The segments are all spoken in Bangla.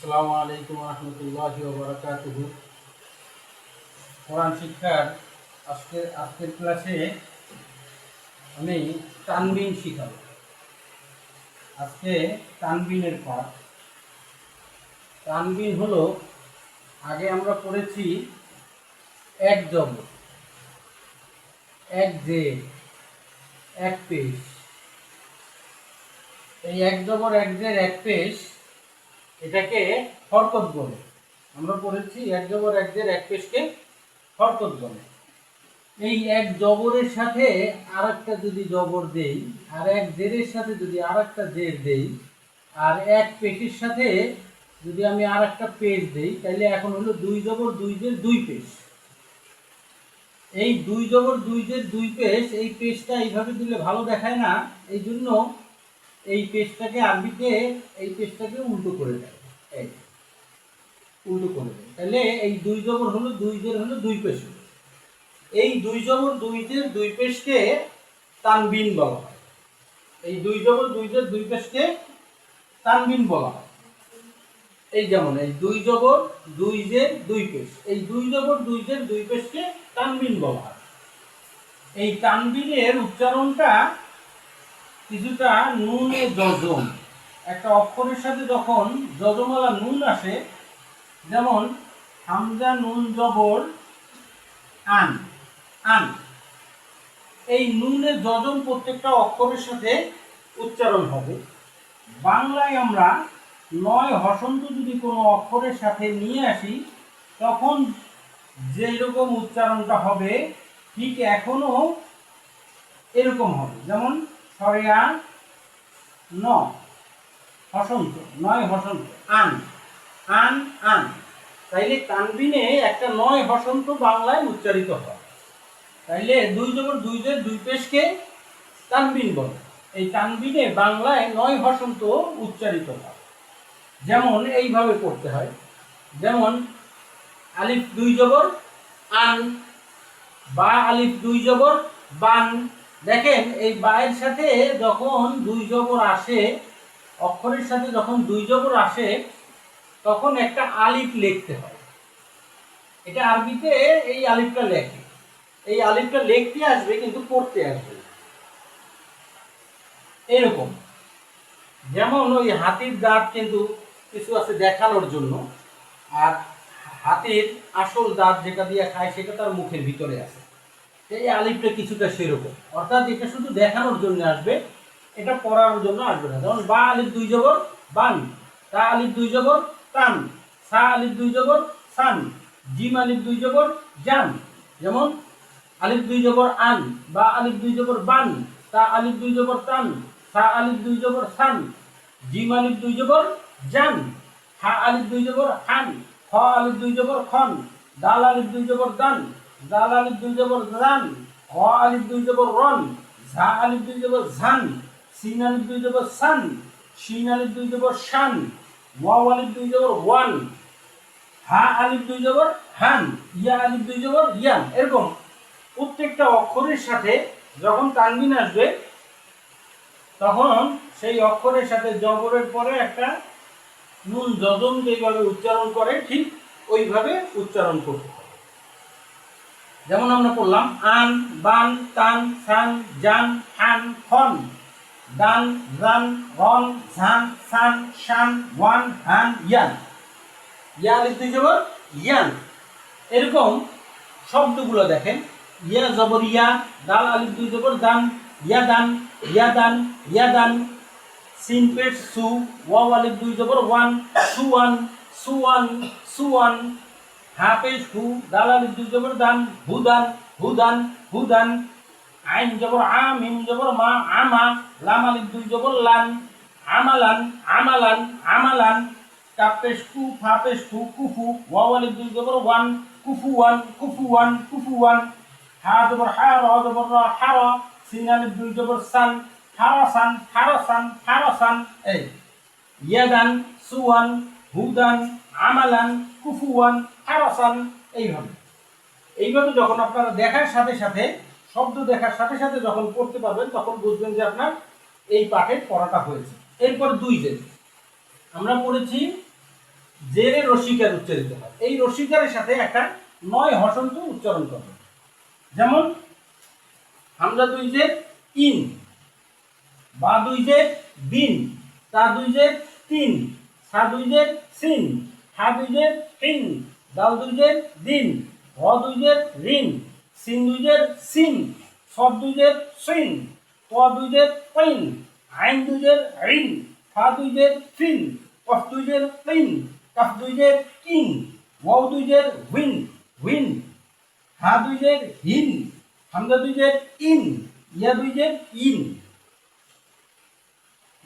আসসালামু আলাইকুম রহমতুল্লাহি ওয়া বারাকাতুহু। কোরআন শিক্ষার আজকের ক্লাসে আমি তানবিন শিখাবো। আজকে তানবিনের পাঠ। তানবিন হলো, আগে আমরা পড়েছি এক জবর, এক জের, এক পেশ। এই এক জবর, এক জের, এক পেশ এটাকে হরকত বলে। আমরা পড়েছি এক জবর, এক জের, এক পেশকে হরকত বলে। এই এক জবরের সাথে আর একটা যদি জবর দেই, আর এক জেরের সাথে যদি আর একটা জের দেই, আর এক পেশের সাথে যদি আমি আর একটা পেশ দেই, তাহলে এখন হলো দুই জবর, দুই জের, দুই পেশ। এই দুই জবর, দুই জের, দুই পেশ, এই পেশটা এইভাবে দিলে ভালো দেখায় না, এই জন্য এই পেশটাকে আরবিতে এই পেশটাকে উল্টো করে দেয়। এই উল্টো করে দেয়, তাহলে এই দুই জবর হলো, দুই জের হলো, দুই পেশ। এই দুই জবর, দুই জের, দুই পেশকে তানবিন বলা হয়। এই দুই জবর, দুই জের, দুই পেশকে তানবিন বলা হয়। এই যেমন এই দুই জবর, দুই জের, দুই পেশ, এই দুই জবর, দুই জের, দুই পেশকে তানবিন বলা হয়। এই তানবিনের উচ্চারণটা কিছুটা নুনে যজম, একটা অক্ষরের সাথে যখন যজমালা নুন আসে, যেমন হামজা নুন জবর আন, আন, এই নুনের যজম প্রত্যেকটা অক্ষরের সাথে উচ্চারণ হবে। বাংলায় আমরা নয় হসন্ত যদি কোনো অক্ষরের সাথে নিয়ে আসি, তখন যেই রকম উচ্চারণটা হবে ঠিক এখনো এরকম হবে। যেমন সরেয়া ন হসন্ত, নয় হসন্ত, আন, আন, আন। তাইলে তানবিনে একটা নয় হসন্ত বাংলায় উচ্চারিত হয়। তাইলে দুই জবর, দুই জের, দুই পেশকে তানবিন বলে। এই তানবিনে বাংলায় নয় হসন্ত উচ্চারিত হয়। যেমন এইভাবে পড়তে হয়, যেমন আলিফ দুই জবর আন, বা আলিফ দুই জবর বান। দেখেন এই বায়ের সাথে যখন দুই জবর আসে, অক্ষরের সাথে যখন দুই জবর আসে, তখন একটা আলিফ লিখতে হয়। এটা আরবিতে এই আলিফটা লেখে, এই আলিফটা লিখতে আসবে কিন্তু পড়তে আসবে এরকম। যেমন ওই হাতির দাঁত কিন্তু কিছু আছে দেখানোর জন্য, আর হাতির আসল দাঁত যেটা দিয়ে খায় সেটা তার মুখের ভিতরে আছে। এই আলিফটা কিছুটা সেরকম, অর্থাৎ এটা শুধু দেখানোর জন্য আসবে, এটা পড়ার জন্য আসবে না। যেমন বা আলিফ দুই জবর বান, তা আলিফ দুই জবর তান, সা আলিফ দুই জবর সান, জিম আলিফ দুই জবর জান। যেমন আলিফ দুই জবর আন, বা আলিফ দুই জবর বান, তা আলিফ দুই জবর তান, সা আলিফ দুই জবর সান, জিম আলিফ দুই জবর জান, হা আলিফ দুই জবর হান, খ আলিফ দুই জবর খন, দাল আলিফ দুই জবর দান, দাল আলিফ দুই জবর দান, হ আলিফ দুই জবর রন, ঝা আলিফ দুই জবর ঝান, সিন আলিফ দুই জবর সান, শিন আলিফ দুই জবর শান, ওয়াও আলিফ দুই জবর ওয়ান, হা আলিফ দুই জবর হান, ইয়া আলিফ দুই জবর ইয়ান। এরকম প্রত্যেকটা অক্ষরের সাথে যখন তানবিন আসবে, তখন সেই অক্ষরের সাথে জবরের পরে একটা নুন যজম যেভাবে উচ্চারণ করে ঠিক ওইভাবে উচ্চারণ করতে হবে। যেমন আমরা পড়লাম আন, বান, তান, সান, জান, হান, খন, দান, জান, রন, ঝান, সান, শান, ওয়ান, হান, ইয়ান, ইয়া আলিফ দুই জবর ইয়ান। এরকম শব্দগুলো দেখেন, ইয়া জবর ইয়া, দাল আলিফ দুই জবর দান, ইয়াদান, ইয়াদান, ইয়াদান, সিন পেশ সু, ওয়াও আলিফ দুই জবর ওয়ান, সুওয়ান, সুওয়ান, সুওয়ান, হা পেশ হু, দাল আলিফ দুই জবর দান, হুদান, হুদান, হুদান, আইন জবর আ, মিম জবর মা, আমা, লাম আলিফ দুই জবর লান, আমালান, আমালান, আমালান, কাপ পেশ কু, ফা পেশ ফু, কুফু, ওয়াও আলিফ দুই জবর ওয়ান, কুফুয়ান, কুফুয়ান, কুফুয়ান, হা জবর হা, র জবর র, হার, সিন আলিফ দুই জবর সান, হারাসান, হারাসান, হারাসান। এই ইয়াদান, সুওয়ান, হুদান, আমালান, কুফুয়ান, হারাসান। এইভাবে যখন আপনারা দেখার সাথে সাথে, শব্দ দেখার সাথে সাথে যখন পড়তে পারবেন, তখন বুঝবেন যে আপনার এই পাঠের পড়াটা হয়েছে। এরপর দুই জের আমরা পড়েছি জেরে রসিকার উচ্চারিত হয়। এই রসিকারের সাথে একটা 9 হসন্ত উচ্চারণ করবে। যেমন হামজা 2 জের ইন, বা 2 জের বিন, তা 2 জের তিন, সা 2 জের সিন, হা 2 জের হিন, দাল 2 জের দিন, হ 2 জের রিন, সিন 2 জের সিন, সদ 2 জের সিন, ত 2 জের তিন, আইন 2 জের আইন, ফা 2 জের ফিন, কফ 2 জের তিন, কাফ 2 জের কিন, ওয়াও 2 জের উইন, উইন, হা 2 জের হিন, হামজা 2 জের ইন, ইয়া 2 জের ইন।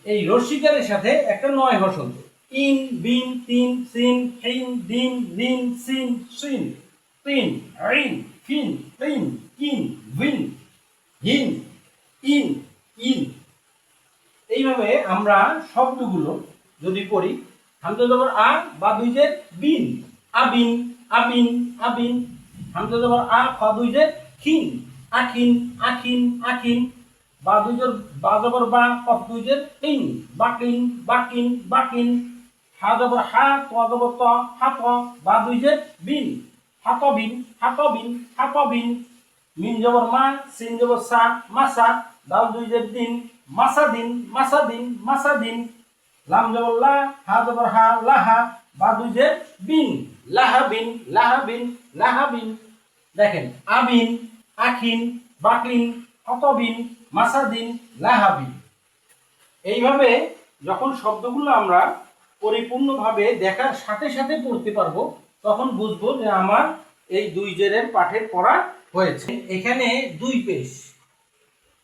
এই রসিকারের সাথে একটা 9 হসন্ত, ইন, বিন, তিন, সিন, হিন, দিন, লিন, সিন, সিন, তিন, আইন, ফিন, তিন, কিন, উইন, হিন, ইন, ইন। এইভাবে আমরা শব্দগুলো যদি পড়ি, হামজা জবর আ বা 2 জের বিন, আবিন, আবিন, আবিন, হামজা জবর আ খ 2 জের খিন, আখিন, আখিন, আখিন, বা 2 জের বা জবর বা কফ 2 জের তিন, বাকিন, বাকিন, বাকিন, হা জবর হা ত জবর ত, হাত, বা 2 জের বিন, হাতবিন, হাতবিন, হাতবিন, মিম জবর মা, সিন জবর সা, মাসা, দাল 2 জের দিন, মাসাদিন, মাসাদিন, মাসাদিন, লাম জবর লা, হা জবর হা, লাহা, বা 2 জের বিন, লাহাবিন, লাহাবিন, লাহাবিন। দেখেন, আবিন, আখিন, বাকিন, হতবিন, মাসাদিন, লাহাবিন। এইভাবে যখন শব্দগুলো আমরা পরিপূর্ণভাবে দেখার সাথে সাথে পড়তে পারবো, তখন বুঝবো যে আমার এই 2 জেরের পাঠের পড়া হয়েছে। এখানে 2 পেশ,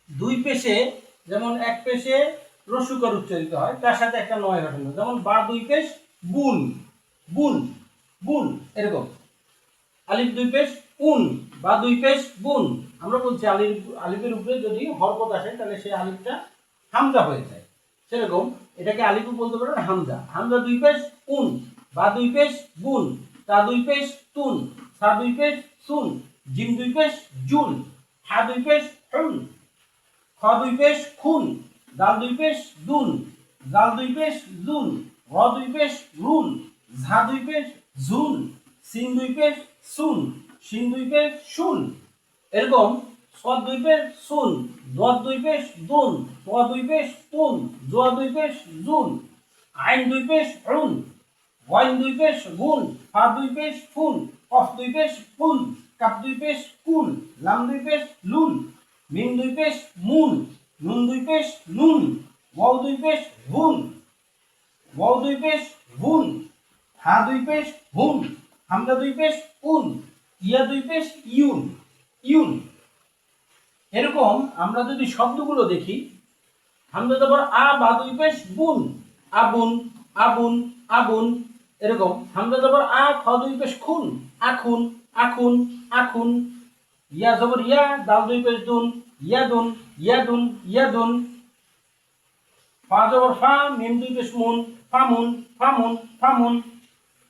2 পেশে যেমন এক পেশে রস্যকার উচ্চারিত হয়, তার সাথে একটা 9 হসন্ত, যেমন বা 2 পেশ বুন, বুন, বুন, এরকম। আলিফ 2 পেশ উন, বা 2 পেশ বুন। আমরা বলছি আলিফের উপরে যদি হরকত আসে তাহলে সেই আলিফটা হামজা হয়ে যায়, সেরকম এটাকে আলিফও বলতে পারেন, হামজা। হামজা 2 পেশ উন, বা 2 পেশ বুন, তা 2 পেশ তুন, সা 2 পেশ সুন, জিম 2 পেশ জুন, হা 2 পেশ হুন, খ 2 পেশ খুন, দাল 2 পেশ দুন, জাল 2 পেশ জুন, র 2 পেশ রুন, ঝা 2 পেশ ঝুন, সিন 2 পেশ সুন, শিন 2 পেশ শুন, এরকম। সদ 2 পেশ সুন, দদ 2 পেশ দুন, ত 2 পেশ তুন, জোয়া 2 পেশ জুন, আইন 2 পেশ উন, ওয়াইন 2 পেশ গুন, ফা 2 পেশ ফুন, কফ 2 পেশ ফুন, কাপ 2 পেশ কুন, লাম 2 পেশ লুন, মিম 2 পেশ মুন, নুন 2 পেশ নুন, ওয়াও 2 পেশ হুন, ওয়াও 2 পেশ হুন, হা 2 পেশ হুন, হামজা 2 পেশ উন, ইয়া 2 পেশ ইউন, ইউন। এরকম আমরা যদি শব্দগুলো দেখি, হামজা জবর আ বা 2 পেশ বুন, আবুন, আবুন, আবুন, এরকম। হামজা জবর আ খ 2 পেশ খুন, আখুন, আখুন, আখুন, ইয়া জবর ইয়া, দাল 2 পেশ দুন, ইয়াদুন, ইয়াদুন, ইয়াদুন, ফা জবর ফা, মিম 2 পেশ মুন, ফামুন, ফামুন, ফামুন,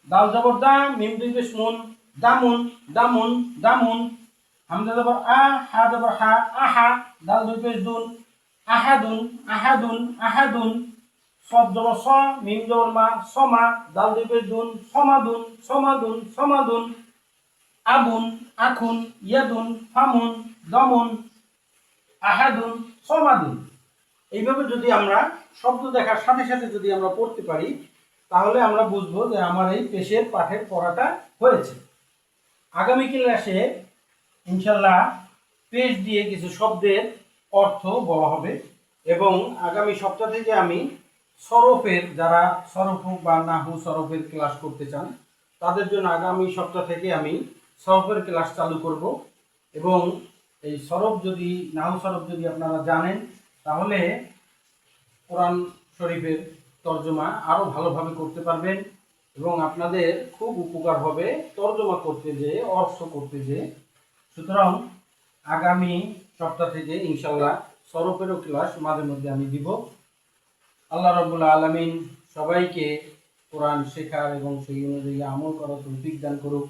দাল জবর দা, মিম 2 পেশ মুন, দামুন, দামুন, দামুন, হামজা জবর আ, হা জবর হা, আহা, দাল 2 পেশ দুন, আহাদুন, আহাদুন, আহাদুন, সদ জবর স, মিম জবর মা, সমা, দাল 2 পেশ দুন, সমাদুন, সমাদুন, সমাদুন, আবুন, আখুন, ইয়াদুন, ফামুন, দমুন, আহাদুন, সমাদুন। এইভাবে যদি আমরা শব্দ দেখার সাথে সাথে যদি আমরা পড়তে পারি, তাহলে আমরা বুঝবো যে আমার এই পেশের পাঠের পড়াটা হয়েছে। আগামী ক্লাসে ইনশাল্লাহ পেশ দিয়ে কিছু শব্দের অর্থ বলা হবে, এবং আগামী সপ্তাহ থেকে আমি সরফের, যারা সরফ বা নাহু সরফের ক্লাস করতে চান তাদের জন্য আগামী সপ্তাহ থেকে আমি সরফের ক্লাস চালু করব। এবং এই সরফ যদি, নাহু সরফ যদি আপনারা জানেন, তাহলে কোরআন শরীফের তর্জমা আরও ভালোভাবে করতে পারবেন, এবং আপনাদের খুব উপকার হবে তর্জমা করতে যেয়ে, অর্থ করতে যেয়ে। সুতরাং আগামী সপ্তাহ থেকে ইনশাল্লাহ সরফেরও ক্লাস মাঝে মধ্যে আমি দিব। আল্লাহ রাব্বুল আলামিন সবাইকে কোরআন শেখার এবং সেই অনুযায়ী আমল করার তৌফিক দান করুক।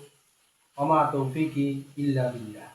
ওমা তৌফিকি ইল্লা বিল্লাহ।